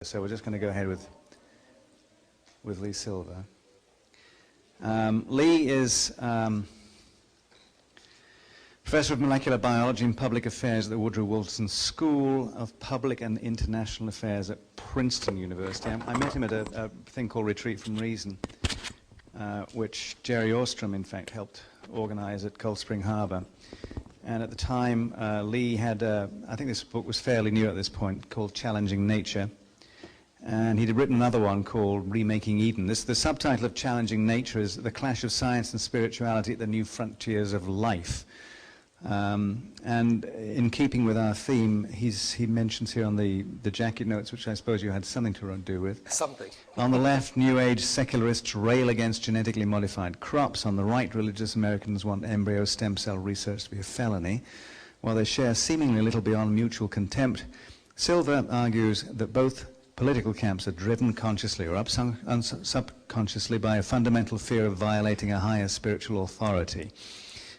So we're just going to go ahead with Lee Silver. Lee is Professor of Molecular Biology and Public Affairs at the Woodrow Wilson School of Public and International Affairs at Princeton University. I met him at a thing called Retreat from Reason, which Jerry Ostrom, in fact, helped organize at Cold Spring Harbor. And at the time, Lee had, I think this book was fairly new at this point, called Challenging Nature. And he'd written another one called Remaking Eden. The subtitle of Challenging Nature is The Clash of Science and Spirituality at the New Frontiers of Life. And in keeping with our theme, he mentions here on the jacket notes, which I suppose you had something to do with. Something. On the left, New Age secularists rail against genetically modified crops. On the right, religious Americans want embryo stem cell research to be a felony. While they share seemingly little beyond mutual contempt, Silver argues that both political camps are driven consciously or subconsciously by a fundamental fear of violating a higher spiritual authority,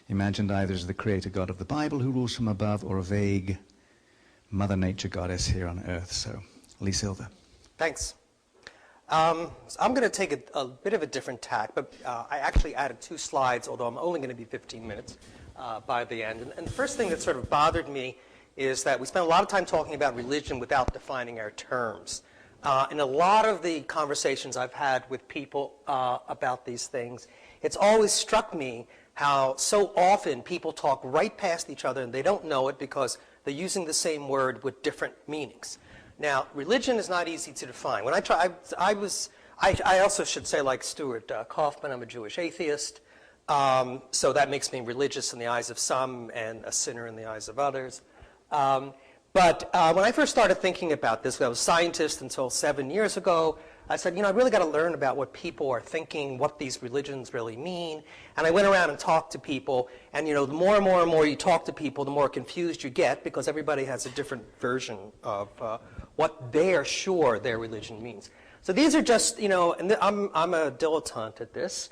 imagined either as the creator God of the Bible who rules from above or a vague Mother Nature goddess here on earth. So, Lee Silver. Thanks. So I'm going to take a bit of a different tack, but I actually added 2 slides, although I'm only going to be 15 minutes by the end. And the first thing that sort of bothered me is that we spent a lot of time talking about religion without defining our terms. In a lot of the conversations I've had with people about these things, it's always struck me how so often people talk right past each other and they don't know it because they're using the same word with different meanings. Now, religion is not easy to define. When I also should say, like Stuart Kaufman, I'm a Jewish atheist, so that makes me religious in the eyes of some and a sinner in the eyes of others. But when I first started thinking about this, I was a scientist until 7 years ago, I said, I really got to learn about what people are thinking, what these religions really mean. And I went around and talked to people, and the more and more and more you talk to people, the more confused you get, because everybody has a different version of what they are sure their religion means. So these are just, and I'm a dilettante at this.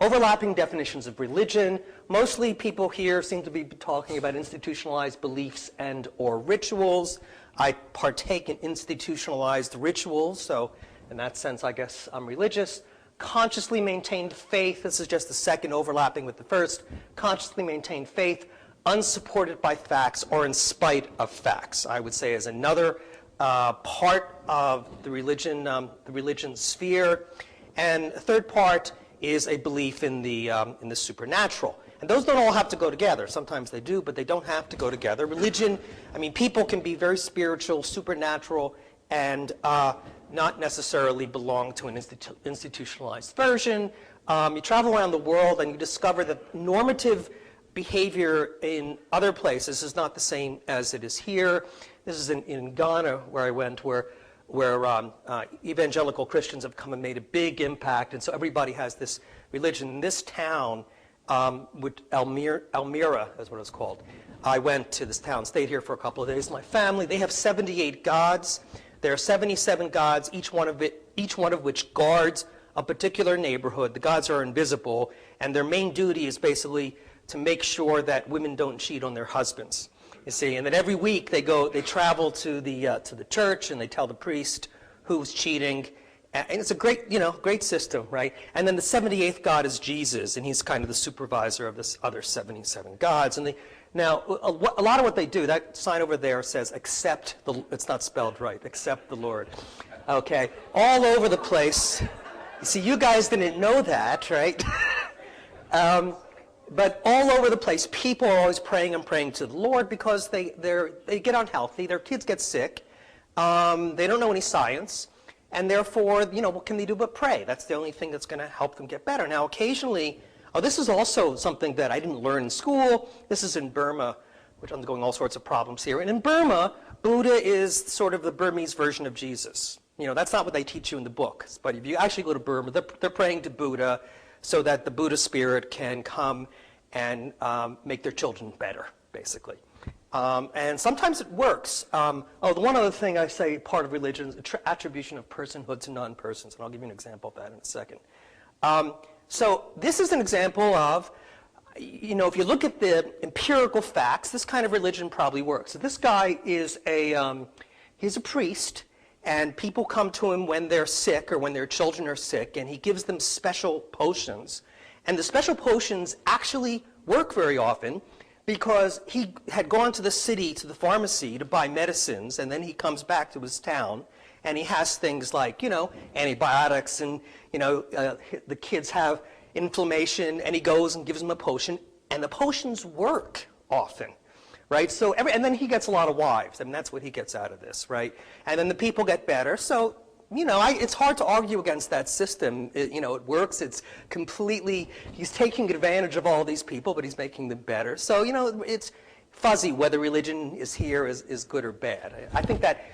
Overlapping definitions of religion. Mostly people here seem to be talking about institutionalized beliefs and or rituals. I partake in institutionalized rituals, so in that sense, I guess I'm religious. Consciously maintained faith. This is just the second overlapping with the first. Consciously maintained faith, unsupported by facts or in spite of facts, I would say is another part of the religion sphere. And the third part is a belief in the supernatural. And those don't all have to go together. Sometimes they do, but they don't have to go together. Religion, people can be very spiritual, supernatural, and not necessarily belong to an institutionalized version. You travel around the world and you discover that normative behavior in other places is not the same as it is here. This is in Ghana, where I went, where evangelical Christians have come and made a big impact, and so everybody has this religion. In this town, Elmira is what it's called. I went to this town, stayed here for a couple of days. My family, they have 78 gods. There are 77 gods, each one of which guards a particular neighborhood. The gods are invisible, and their main duty is basically to make sure that women don't cheat on their husbands. You see, and then every week they travel to the church and they tell the priest who's cheating, and it's a great system, right? And then the 78th god is Jesus, and he's kind of the supervisor of this other 77 gods. And now a lot of what they do, that sign over there says "accept the." It's not spelled right. Accept the Lord. Okay, all over the place. You see, you guys didn't know that, right? But all over the place, people are always praying to the Lord because they get unhealthy, their kids get sick, they don't know any science, and therefore, what can they do but pray? That's the only thing that's going to help them get better. Now, occasionally, this is also something that I didn't learn in school. This is in Burma, which I'm undergoing all sorts of problems here. And in Burma, Buddha is sort of the Burmese version of Jesus. That's not what they teach you in the book. But if you actually go to Burma, they're praying to Buddha, so that the Buddha spirit can come and make their children better, basically. And sometimes it works. The one other thing I say, part of religion is attribution of personhood to non-persons, and I'll give you an example of that in a second. So this is an example of, if you look at the empirical facts, this kind of religion probably works. So this guy is he's a priest, And people come to him when they're sick or when their children are sick, and he gives them special potions. And the special potions actually work very often because he had gone to the city, to the pharmacy, to buy medicines, and then he comes back to his town, and he has things like, antibiotics, and, the kids have inflammation, and he goes and gives them a potion, and the potions work often. Right? So and then he gets a lot of wives. I mean, that's what he gets out of this, right? And then the people get better. So, it's hard to argue against that system. It works. It's completely, he's taking advantage of all these people, but he's making them better. So, it's fuzzy whether religion is good or bad. I think that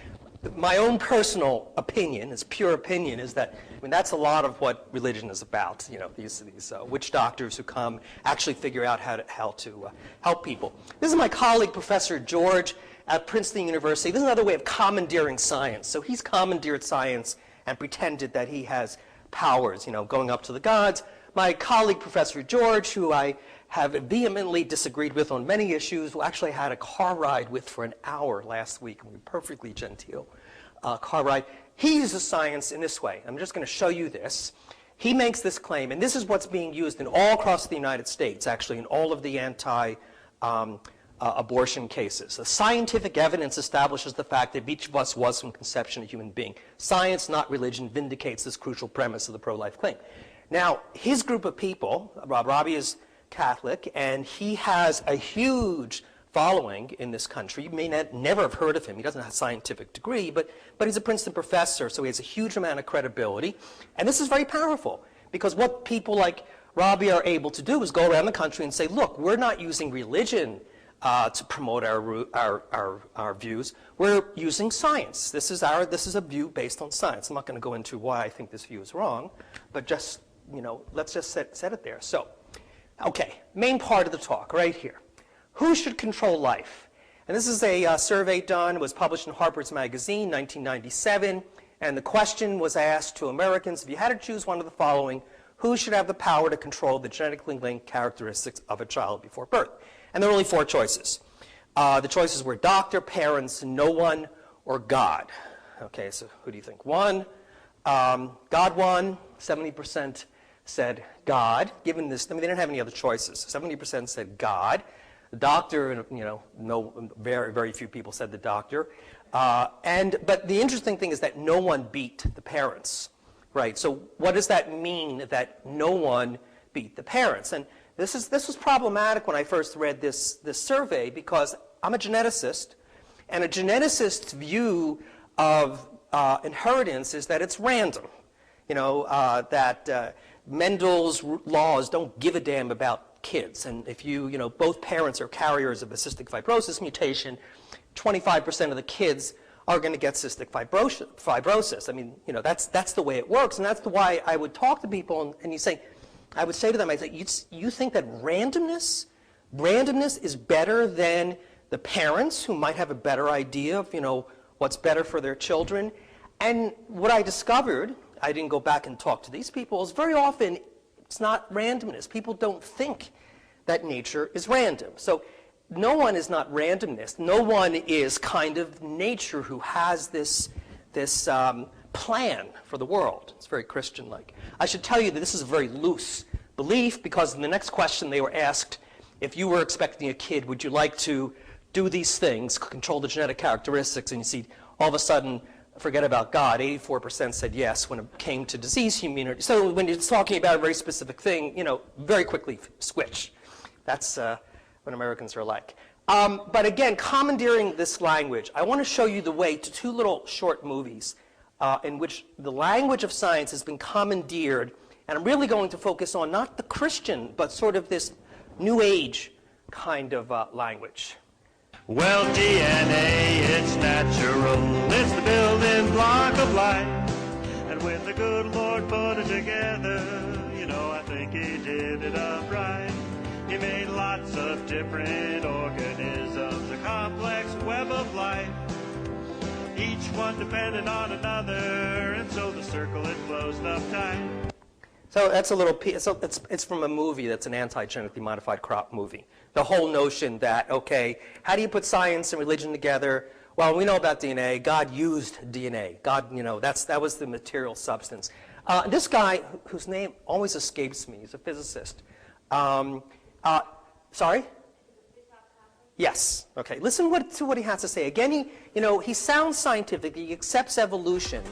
my own personal opinion, as pure opinion, is that, that's a lot of what religion is about. These witch doctors who come actually figure out how to help people. This is my colleague, Professor George, at Princeton University. This is another way of commandeering science. So he's commandeered science and pretended that he has powers, going up to the gods. My colleague, Professor George, who I have vehemently disagreed with on many issues, who actually had a car ride with for an hour last week, a perfectly genteel car ride. He uses science in this way. I'm just going to show you this. He makes this claim, and this is what's being used in all across the United States, actually, in all of the anti-abortion cases. The scientific evidence establishes the fact that each of us was from conception a human being. Science, not religion, vindicates this crucial premise of the pro-life claim. Now, his group of people, Robbie is Catholic, and he has a huge following in this country. You may never have heard of him. He doesn't have a scientific degree, but he's a Princeton professor, so he has a huge amount of credibility. And this is very powerful, because what people like Robbie are able to do is go around the country and say, look, we're not using religion to promote our views. We're using science. This is a view based on science. I'm not going to go into why I think this view is wrong, but just, let's just set it there. So, okay, main part of the talk right here. Who should control life? And this is a survey done. It was published in Harper's Magazine, 1997. And the question was asked to Americans, if you had to choose one of the following, who should have the power to control the genetically linked characteristics of a child before birth? And there were only 4 choices. The choices were doctor, parents, no one, or God. Okay, so who do you think? One, God won. 70% said God. Given this, they didn't have any other choices. 70% said God. The doctor, very, very few people said the doctor. But the interesting thing is that no one beat the parents, right? So what does that mean that no one beat the parents? And this was problematic when I first read this survey, because I'm a geneticist, and a geneticist's view of inheritance is that it's random. That Mendel's laws don't give a damn about kids, and if both parents are carriers of a cystic fibrosis mutation, 25% of the kids are going to get cystic fibrosis. That's the way it works, and that's why I would talk to people, and I would say to them, you think that randomness is better than the parents who might have a better idea of what's better for their children? And what I discovered, I didn't go back and talk to these people, is very often it's not randomness. People don't think that nature is random. So no one is not randomness. No one is kind of nature who has this plan for the world. It's very Christian-like. I should tell you that this is a very loose belief, because in the next question they were asked, if you were expecting a kid, would you like to do these things, control the genetic characteristics? And you see, all of a sudden, forget about God, 84% said yes when it came to disease immunity. So when you're talking about a very specific thing, very quickly switch. That's what Americans are like. But again, commandeering this language, I want to show you the way to 2 little short movies in which the language of science has been commandeered, and I'm really going to focus on not the Christian, but sort of this New Age kind of language. Well, DNA, it's natural, it's the building block of life. And when the good Lord put it together, I think he did it up right. He made lots of different organisms, a complex web of life. Each one dependent on another, and so the circle it closed up tight. So that's a little piece. So it's from a movie that's an anti-genetically modified crop movie. The whole notion that, okay, how do you put science and religion together? well, we know about DNA. God used DNA. God, that was the material substance. This guy, whose name always escapes me, he's a physicist. Sorry? Yes. Okay. Listen to what he has to say. Again, he sounds scientific. He accepts evolution.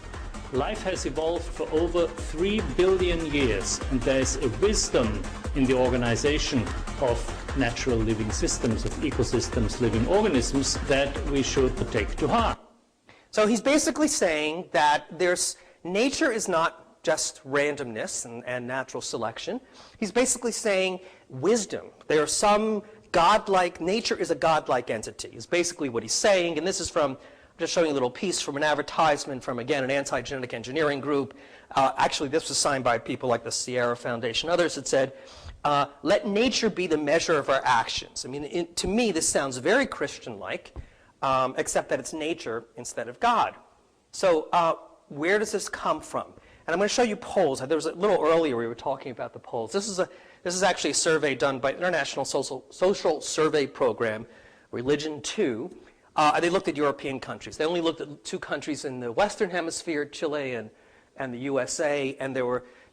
Life has evolved for over 3 billion years, and there's a wisdom in the organization of natural living systems, of ecosystems, living organisms, that we should take to heart. So he's basically saying that nature is not just randomness and natural selection. He's basically saying wisdom. There are some godlike, nature is a godlike entity, is basically what he's saying. And this is from, I'm just showing a little piece from an advertisement from, again, an anti-genetic engineering group. Actually, this was signed by people like the Sierra Foundation, others. It said, let nature be the measure of our actions. I mean, to me, this sounds very Christian-like, except that it's nature instead of God. So where does this come from? And I'm going to show you polls. There was a little earlier we were talking about the polls. This is actually a survey done by International Social Survey Program, Religion 2. They looked at European countries. They only looked at 2 countries in the Western Hemisphere, Chile and the USA, and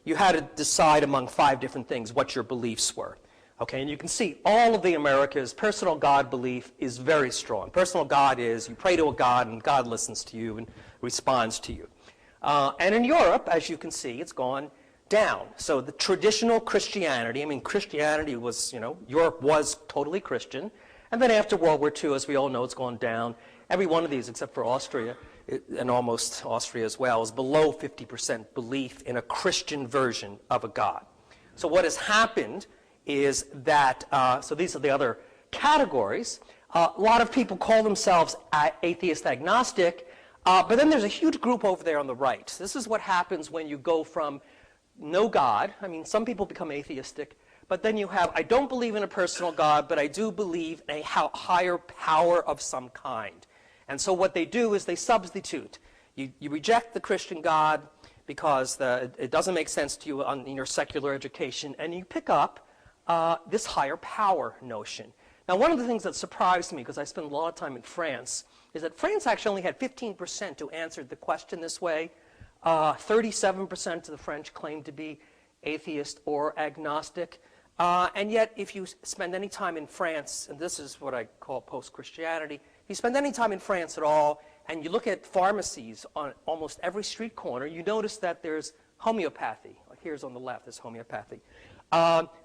you had to decide among 5 different things what your beliefs were. Okay, and you can see all of the Americas, personal God belief is very strong. Personal God is you pray to a God and God listens to you and responds to you. And in Europe, as you can see, it's gone down. So the traditional Christianity, Christianity was, Europe was totally Christian. And then after World War II, as we all know, it's gone down. Every one of these, except for Austria, and almost Austria as well, is below 50% belief in a Christian version of a God. So what has happened is that, so these are the other categories. A lot of people call themselves atheist agnostic, but then there's a huge group over there on the right. This is what happens when you go from no God. Some people become atheistic, but then you have, I don't believe in a personal God, but I do believe in a higher power of some kind. And so what they do is they substitute. You reject the Christian God because it doesn't make sense to you in your secular education, and you pick up this higher power notion. Now, one of the things that surprised me, because I spent a lot of time in France, is that France actually only had 15% who answered the question this way. 37% of the French claimed to be atheist or agnostic. And yet, if you spend any time in France, and this is what I call post-Christianity, if you spend any time in France at all, and you look at pharmacies on almost every street corner, you notice that there's homeopathy. Like here's on the left, there's homeopathy.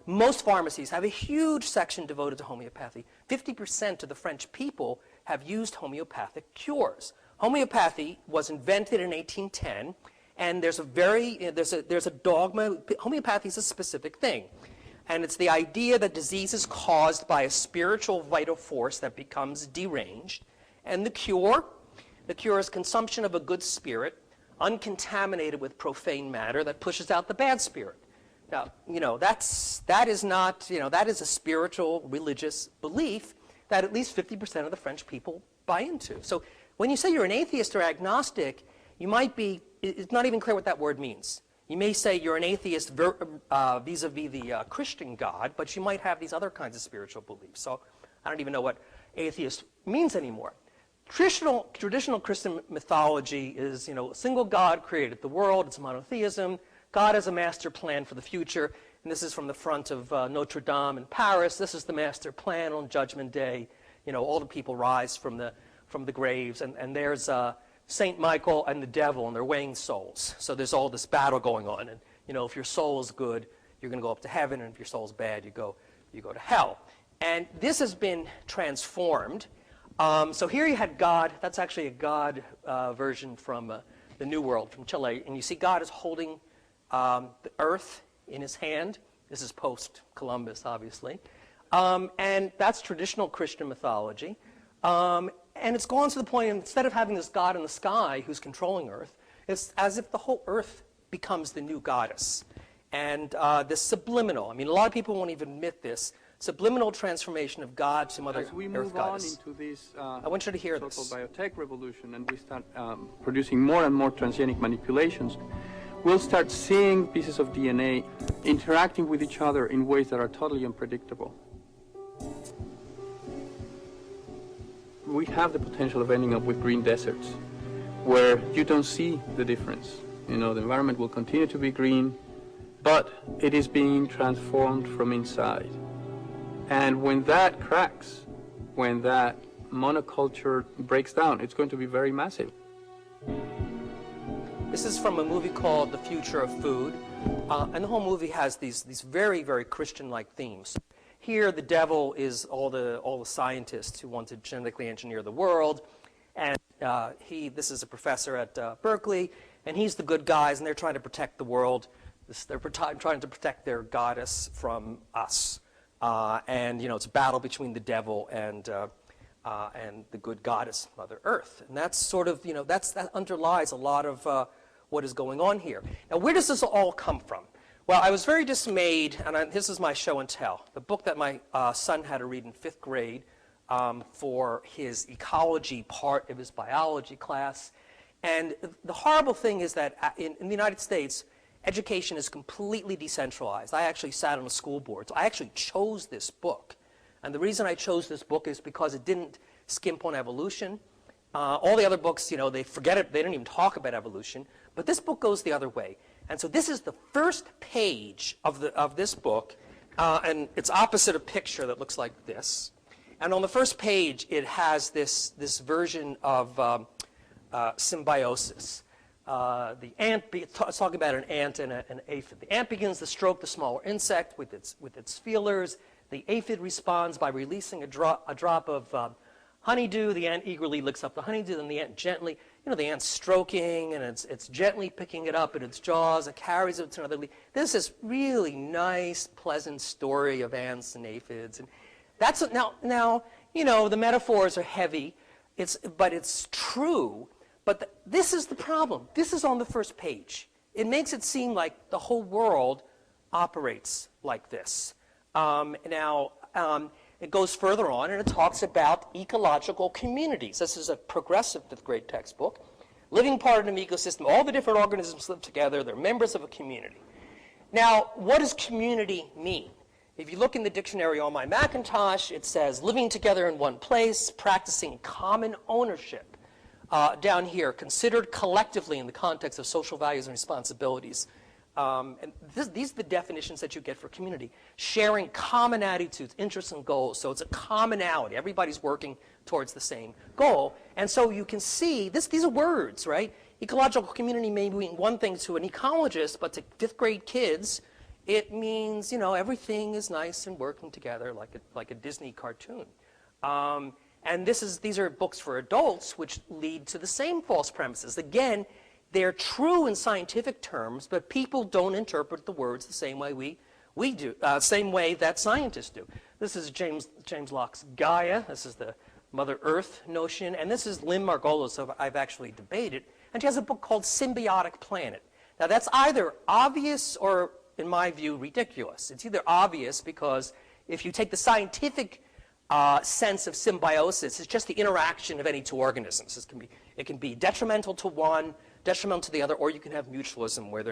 Most pharmacies have a huge section devoted to homeopathy. 50% of the French people have used homeopathic cures. Homeopathy was invented in 1810, and there's a dogma. Homeopathy is a specific thing, and it's the idea that disease is caused by a spiritual vital force that becomes deranged, and the cure is consumption of a good spirit, uncontaminated with profane matter that pushes out the bad spirit. Now, that is a spiritual, religious belief that at least 50% of the French people buy into. So when you say you're an atheist or agnostic, it's not even clear what that word means. You may say you're an atheist vis-a-vis the Christian God, but you might have these other kinds of spiritual beliefs. So I don't even know what atheist means anymore. Traditional Christian mythology is, a single God created the world. It's monotheism. God has a master plan for the future, and this is from the front of Notre Dame in Paris. This is the master plan on Judgment Day. All the people rise from the graves, and there's Saint Michael and the devil, and they're weighing souls. So there's all this battle going on, and if your soul is good, you're going to go up to heaven, and if your soul is bad, you go to hell. And this has been transformed. So here you had God. That's actually a God version from the New World, from Chile, and you see God is holding the earth in his hand. This is post-Columbus, obviously. And that's traditional Christian mythology. And it's gone to the point, instead of having this God in the sky who's controlling earth, it's as if the whole earth becomes the new goddess. And this subliminal, a lot of people won't even admit this, subliminal transformation of God to Mother Earth goddess. As we move on into this I want you to hear this. so-called biotech revolution, and we start producing more and more transgenic manipulations, we'll start seeing pieces of DNA interacting with each other in ways that are totally unpredictable. we have the potential of ending up with green deserts, where you don't see the difference. You know, the environment will continue to be green, but it is being transformed from inside. And when that cracks, when that monoculture breaks down, it's going to be very massive. This is from a movie called The Future of Food, and the whole movie has these very, very Christian-like themes. Here, the devil is all the scientists who want to genetically engineer the world, and this is a professor at Berkeley, and he's the good guys, and they're trying to protect the world. They're trying to protect their goddess from us, and it's a battle between the devil and the good goddess, Mother Earth, and that's sort of that underlies a lot of what is going on here. Now, where does this all come from? Well, I was very dismayed, and this is my show and tell. The book that my son had to read in 5th grade for his ecology part of his biology class. And the horrible thing is that in the United States, education is completely decentralized. I actually sat on a school board, so I actually chose this book. And the reason I chose this book is because it didn't skimp on evolution. All the other books, they forget it. They don't even talk about evolution. But this book goes the other way. And so this is the first page of this book, and it's opposite a picture that looks like this. And on the first page, it has this version of symbiosis. The ant, it's talking about an ant and an aphid. The ant begins to stroke the smaller insect with its feelers. The aphid responds by releasing a drop of honeydew. The ant eagerly licks up the honeydew, and the ant gently, the ant's stroking, and it's gently picking it up in its jaws. It carries it to another leaf. This is really nice, pleasant story of ants and aphids, and that's now. The metaphors are heavy, but it's true. But this is the problem. This is on the first page. It makes it seem like the whole world operates like this. It goes further on, and it talks about ecological communities. This is a progressive 5th grade textbook. Living part of an ecosystem, all the different organisms live together. They're members of a community. Now, what does community mean? If you look in the dictionary on my Macintosh, it says living together in one place, practicing common ownership. Down here, considered collectively in the context of social values and responsibilities. And these are the definitions that you get for community. Sharing common attitudes, interests, and goals. So it's a commonality. Everybody's working towards the same goal. And so you can see, these are words, right? Ecological community may mean one thing to an ecologist, but to 5th grade kids, it means, everything is nice and working together like a Disney cartoon. And these are books for adults, which lead to the same false premises. Again, they're true in scientific terms, but people don't interpret the words the same way we do, same way that scientists do. This is James Locke's Gaia. This is the Mother Earth notion. And this is Lynn Margolis, so I've actually debated. And she has a book called Symbiotic Planet. Now, that's either obvious or, in my view, ridiculous. It's either obvious because if you take the scientific sense of symbiosis, it's just the interaction of any two organisms. It can be detrimental to one, detrimental to the other, or you can have mutualism where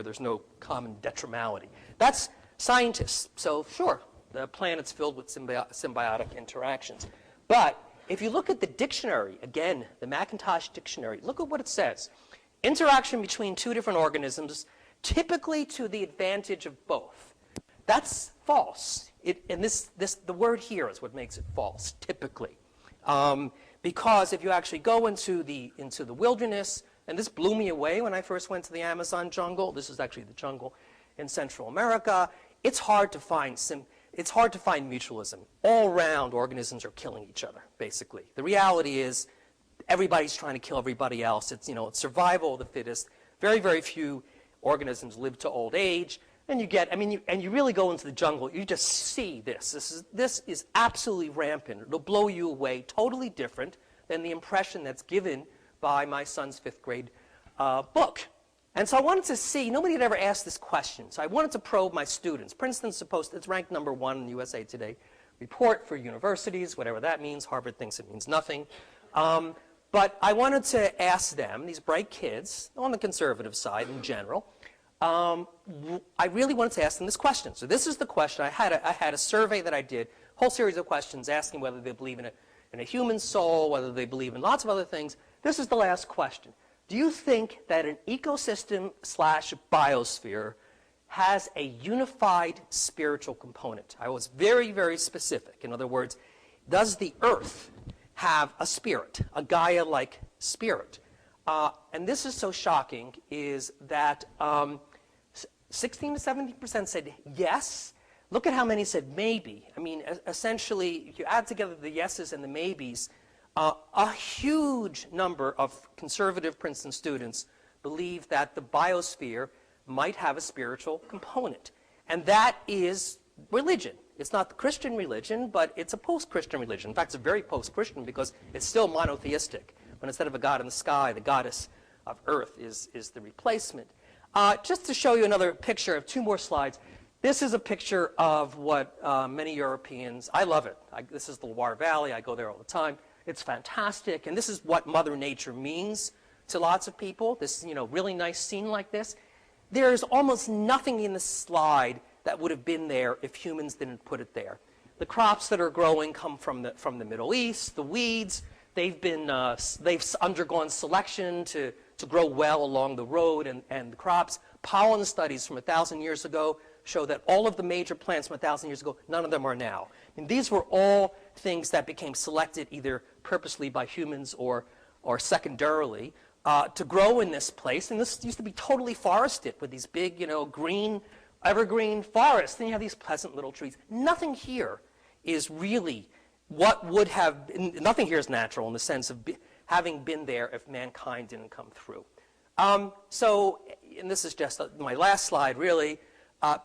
there's no common detrimentality. That's scientists. So sure, the planet's filled with symbiotic interactions. But if you look at the dictionary, again, the Macintosh dictionary, look at what it says. Interaction between two different organisms, typically to the advantage of both. That's false. The word here is what makes it false, typically. Because if you actually go into the wilderness, and this blew me away when I first went to the Amazon jungle. This is actually the jungle in Central America. It's hard to find mutualism. All around, organisms are killing each other, basically. The reality is everybody's trying to kill everybody else. It's survival of the fittest. Very, very few organisms live to old age. And you really go into the jungle, you just see this. This is absolutely rampant. It'll blow you away, totally different than the impression that's given by my son's 5th grade book. And so I wanted to see, nobody had ever asked this question, so I wanted to probe my students. Princeton's it's ranked #1 in USA Today report for universities, whatever that means. Harvard thinks it means nothing. But I wanted to ask them, these bright kids, on the conservative side in general, I really wanted to ask them this question. So this is the question. I had a survey that I did, whole series of questions asking whether they believe in in a human soul, whether they believe in lots of other things, this is the last question. Do you think that an ecosystem / biosphere has a unified spiritual component? I was very, very specific. In other words, does the Earth have a spirit, a Gaia-like spirit? And this is so shocking, is that 16 to 70% said yes. Look at how many said maybe. I mean, essentially, if you add together the yeses and the maybes, a huge number of conservative Princeton students believe that the biosphere might have a spiritual component. And that is religion. It's not the Christian religion, but it's a post-Christian religion. In fact, it's a very post-Christian because it's still monotheistic. When instead of a god in the sky, the goddess of earth is the replacement. Just to show you another picture of 2 more slides, this is a picture of what many Europeans, I love it. This is the Loire Valley. I go there all the time. It's fantastic. And this is what Mother Nature means to lots of people, this really nice scene like this. There's almost nothing in the slide that would have been there if humans didn't put it there. The crops that are growing come from the Middle East, the weeds. They've undergone selection to grow well along the road and the crops. Pollen studies from 1,000 years ago show that all of the major plants from 1,000 years ago, none of them are now. And these were all things that became selected either purposely by humans or secondarily to grow in this place. And this used to be totally forested with these big, green, evergreen forests. Then you have these pleasant little trees. Nothing here is really what would have been, nothing here is natural in the sense of having been there if mankind didn't come through. So, and this is just my last slide, really.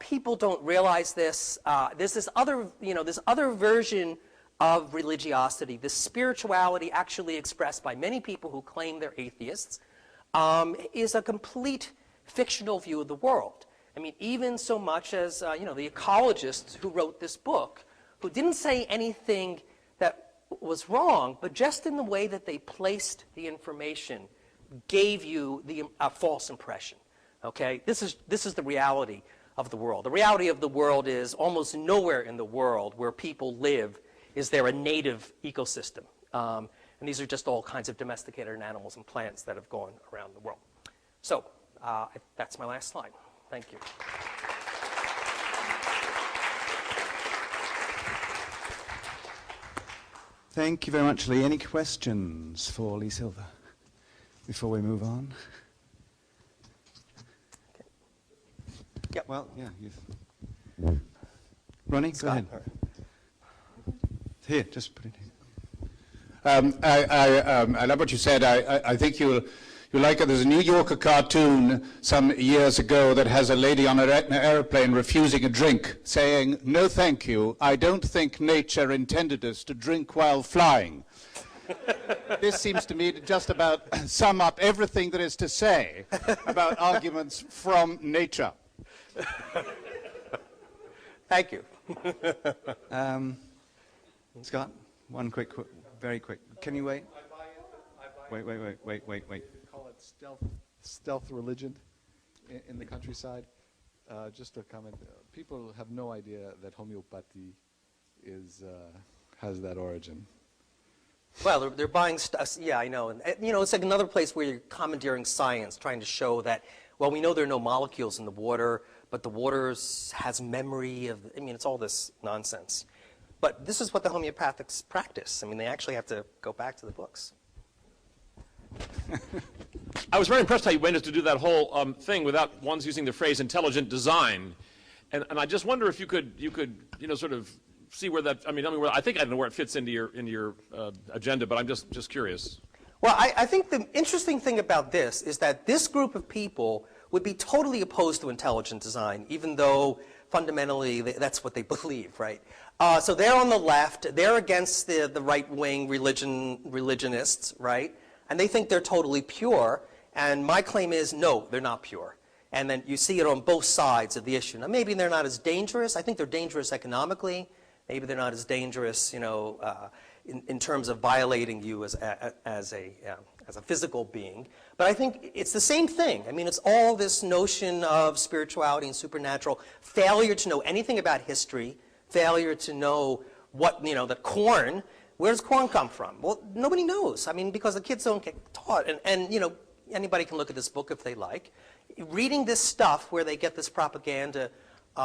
People don't realize this. There's this other version of religiosity, this spirituality actually expressed by many people who claim they're atheists, is a complete fictional view of the world. I mean, even so much as, the ecologists who wrote this book, who didn't say anything that was wrong, but just in the way that they placed the information, gave you a false impression. Okay? This is the reality of the world. The reality of the world is almost nowhere in the world where people live is there a native ecosystem. And these are just all kinds of domesticated animals and plants that have gone around the world. So that's my last slide. Thank you. Thank you very much, Lee. Any questions for Lee Silver before we move on? Yep. Well, yeah. Ronnie, go ahead. Here, just put it here. I love what you said. I think you'll like it. There's a New Yorker cartoon some years ago that has a lady on an airplane refusing a drink, saying, "No, thank you. I don't think nature intended us to drink while flying." This seems to me to just about sum up everything there is to say about arguments from nature. Thank you. Scott, one very quick. Can you wait? Wait. Call it stealth religion in the countryside. Just a comment. People have no idea that homeopathy has that origin. Well, they're buying stuff. Yeah, I know. And it's like another place where you're commandeering science, trying to show that, well, we know there are no molecules in the water, but the water has memory of. It's all this nonsense. But this is what the homeopathics practice. They actually have to go back to the books. I was very impressed how you went to do that whole thing without once using the phrase intelligent design. And I just wonder if you could sort of see where that, I think I know where it fits into your agenda, but I'm just curious. Well, I think the interesting thing about this is that this group of people would be totally opposed to intelligent design, even though fundamentally that's what they believe, right? So they're on the left. They're against the right-wing religionists, right? And they think they're totally pure. And my claim is, no, they're not pure. And then you see it on both sides of the issue. Now, maybe they're not as dangerous. I think they're dangerous economically. Maybe they're not as dangerous, in terms of violating you as a physical being. But I think it's the same thing. It's all this notion of spirituality and supernatural, failure to know anything about history, failure to know what, that corn Where does corn come from? Well, nobody knows. I mean, because the kids don't get taught. And you know, anybody can look at this book if they like. Reading this stuff where they get this propaganda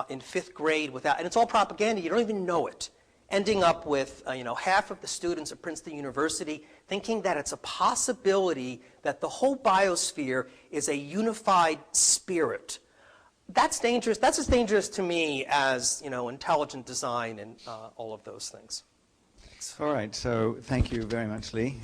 in 5th grade without, and it's all propaganda, you don't even know it. Ending up with, you know, half of the students at Princeton University thinking that it's a possibility that the whole biosphere is a unified spirit. That's dangerous. That's as dangerous to me as, you know, intelligent design and all of those things. All right, so thank you very much, Lee.